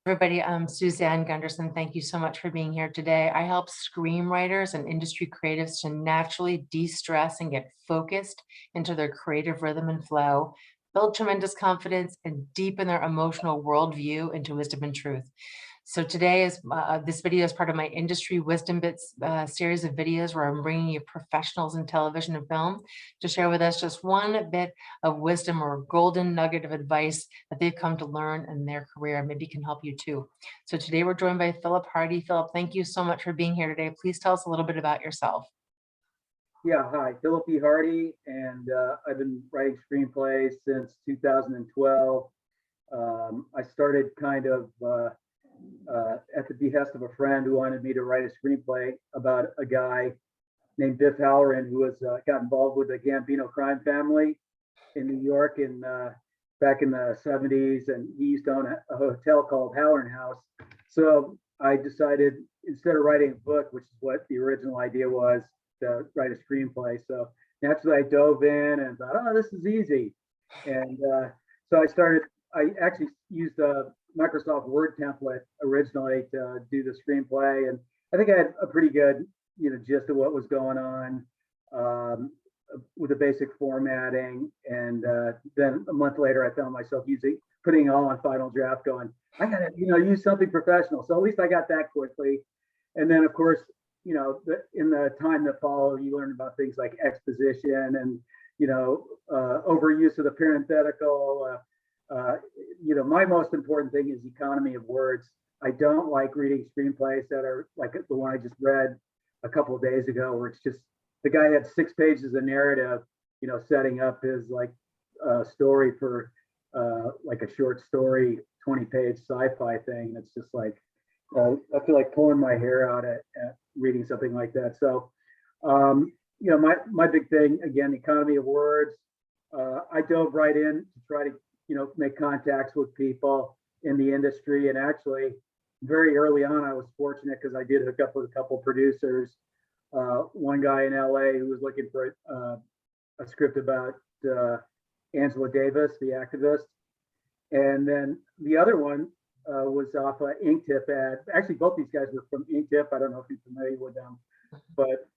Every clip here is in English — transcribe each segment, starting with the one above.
Everybody, I'm Suzanne Gundersen. Thank you so much for being here today. I help screenwriters and industry creatives to naturally de-stress and get focused into their creative rhythm and flow, build tremendous confidence, and deepen their emotional worldview into wisdom and truth. So today is this video is part of my industry wisdom bits series of videos where I'm bringing you professionals in television and film to share with us just one bit of wisdom or a golden nugget of advice that they've come to learn in their career, and maybe can help you too. So today we're joined by Phillip Hardy. Phillip, thank you so much for being here today. Please tell us a little bit about yourself. Yeah, hi, Phillip E. Hardy, and I've been writing screenplays since 2012. I started kind of at the behest of a friend who wanted me to write a screenplay about a guy named Biff Halloran who was got involved with the Gambino crime family in New York back in the 70s, and he used to own a hotel called Halloran House. So I decided, instead of writing a book, which is what the original idea was, to write a screenplay. So naturally I dove in and thought, oh, this is easy. And so I actually used a Microsoft Word template originally to do the screenplay. And I think I had a pretty good, gist of what was going on with the basic formatting. And then a month later, I found myself putting it all on Final Draft going, I gotta, use something professional. So at least I got that quickly. And then of course, in the time that followed, you learn about things like exposition and, overuse of the parenthetical. My most important thing is economy of words. I don't like reading screenplays that are like the one I just read a couple of days ago, where it's just the guy had 6 pages of narrative, setting up his story for like a short story, 20-page sci-fi thing. And it's just like, I feel like pulling my hair out at reading something like that. So, my big thing, again, economy of words. I dove right in to try to, make contacts with people in the industry. And actually, very early on, I was fortunate because I did hook up with a couple producers. One guy in LA who was looking for a script about Angela Davis, the activist. And then the other one was off an Inktip ad. Actually, both these guys were from Inktip. I don't know if you're familiar with them, but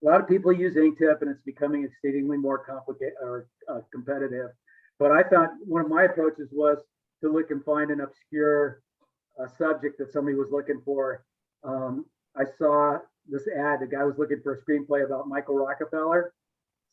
a lot of people use Inktip, and it's becoming exceedingly more complicated or competitive. But I found one of my approaches was to look and find an obscure subject that somebody was looking for. I saw this ad. The guy was looking for a screenplay about Michael Rockefeller.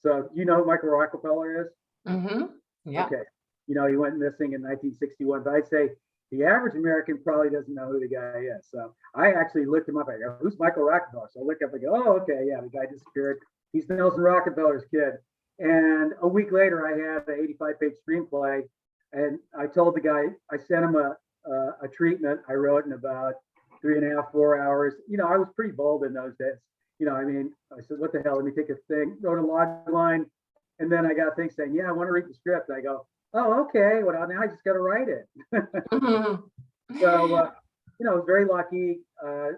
So you know who Michael Rockefeller is? Mm-hmm. Yeah. Okay. He went missing in 1961. But I'd say the average American probably doesn't know who the guy is. So I actually looked him up. I go, who's Michael Rockefeller? So I look up and go, oh, okay, yeah, the guy disappeared. He's Nelson Rockefeller's kid. And a week later, I had an 85-page screenplay. And I told the guy, I sent him a treatment I wrote in about 3.5, 4 hours. I was pretty bold in those days. I said, what the hell? Let me take a thing, wrote a log line. And then I got a thing saying, yeah, I want to read the script. I go, oh, okay. Well, now I just got to write it. So, I was very lucky.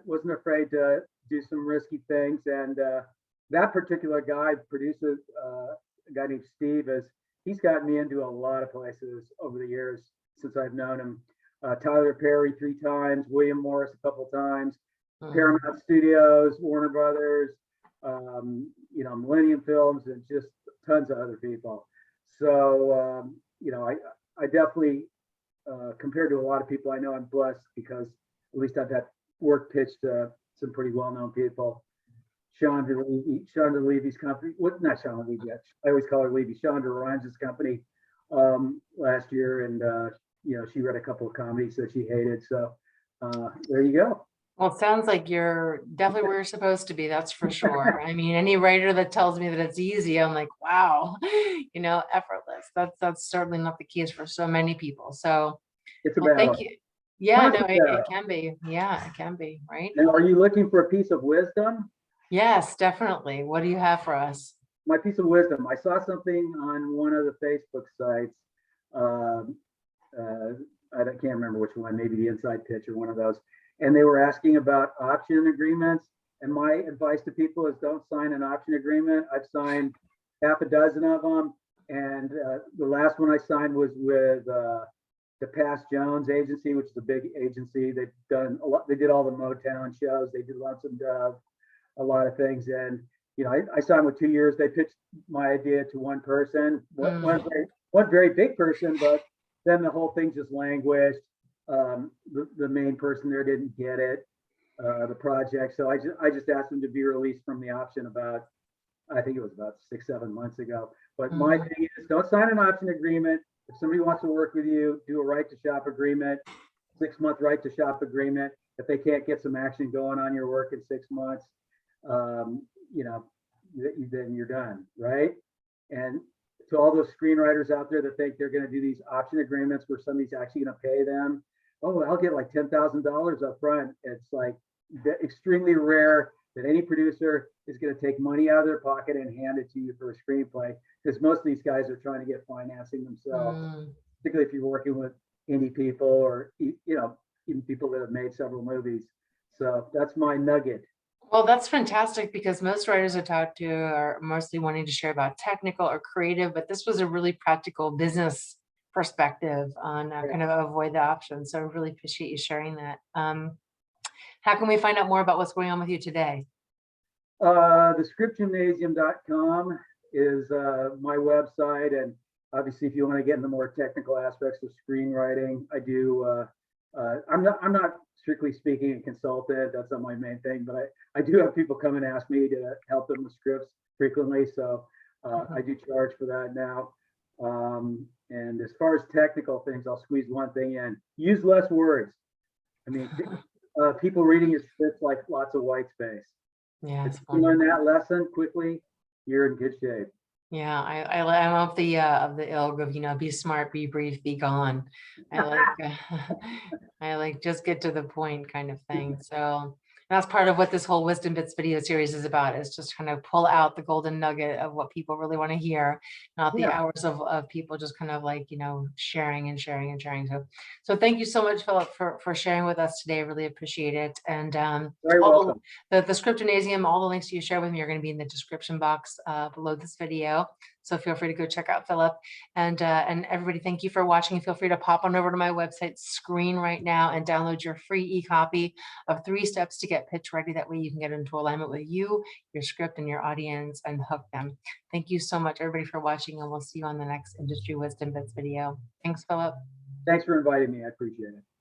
Wasn't afraid to do some risky things. And that particular guy, producer, a guy named Steve, he's gotten me into a lot of places over the years since I've known him. Tyler Perry 3 times, William Morris a couple times, Paramount Studios, Warner Brothers, Millennium Films, and just tons of other people. So, I definitely, compared to a lot of people, I know I'm blessed because at least I've had work pitched to some pretty well-known people. Chandra Levy's company, not Chandra Levy, I always call her Levy, Chandra Rhimes' company last year. And, she read a couple of comedies that she hated. So there you go. Well, it sounds like you're definitely where you're supposed to be. That's for sure. I mean, any writer that tells me that it's easy, I'm like, wow, effortless. That's certainly not the case for so many people. So it's a thank you. Yeah, no, it can be. Yeah, it can be. Right. Now, are you looking for a piece of wisdom? Yes, definitely. What do you have for us? My piece of wisdom. I saw something on one of the Facebook sites. I can't remember which one, maybe the Inside Pitch or one of those. And they were asking about option agreements. And my advice to people is don't sign an option agreement. I've signed half a dozen of them. And the last one I signed was with to Passe Jones Agency, which is a big agency. They've done a lot. They did all the Motown shows. They did Lonesome Dove, a lot of things. And I signed with 2 years. They pitched my idea to one person, one very big person, but then the whole thing just languished. The main person there didn't get it, the project. So I just asked them to be released from the option about, I think it was about 6-7 months ago. But my thing is, don't sign an option agreement. If somebody wants to work with you, do a right to shop agreement, 6-month right to shop agreement. If they can't get some action going on your work in 6 months, then you're done, right? And to all those screenwriters out there that think they're going to do these option agreements where somebody's actually going to pay them, oh, I'll get like $10,000 up front. It's like extremely rare that any producer is going to take money out of their pocket and hand it to you for a screenplay, because most of these guys are trying to get financing themselves, particularly if you're working with indie people or even people that have made several movies. So that's my nugget. Well, that's fantastic, because most writers I talk to are mostly wanting to share about technical or creative, but this was a really practical business perspective on kind of avoid the option. So I really appreciate you sharing that. How can we find out more about what's going on with you today? The scriptgymnasium.com is my website. And obviously, if you want to get into more technical aspects of screenwriting, I do. I'm not strictly speaking a consultant. That's not my main thing, but I do have people come and ask me to help them with scripts frequently. So I do charge for that now. And as far as technical things, I'll squeeze one thing in. Use less words. I mean, people reading your scripts like lots of white space. Yeah, if you learn that lesson quickly, you're in good shape. Yeah, I'm of the ilk of, be smart, be brief, be gone. I like I like just get to the point kind of thing. So that's part of what this whole Wisdom Bits video series is about, is just kind of pull out the golden nugget of what people really want to hear, not the hours of people just kind of like, sharing and sharing and sharing. So thank you so much, Phillip, for sharing with us today. I really appreciate it. And very welcome. The Script Gymnasium, all the links you share with me are going to be in the description box below this video. So feel free to go check out Phillip. And everybody, thank you for watching. Feel free to pop on over to my website, Screenwritenow, and download your free e-copy of 3 steps to get pitch ready. That way you can get into alignment with you, your script, and your audience, and hook them. Thank you so much, everybody, for watching, and we'll see you on the next Industry Wisdom Bits video. Thanks, Phillip. Thanks for inviting me. I appreciate it.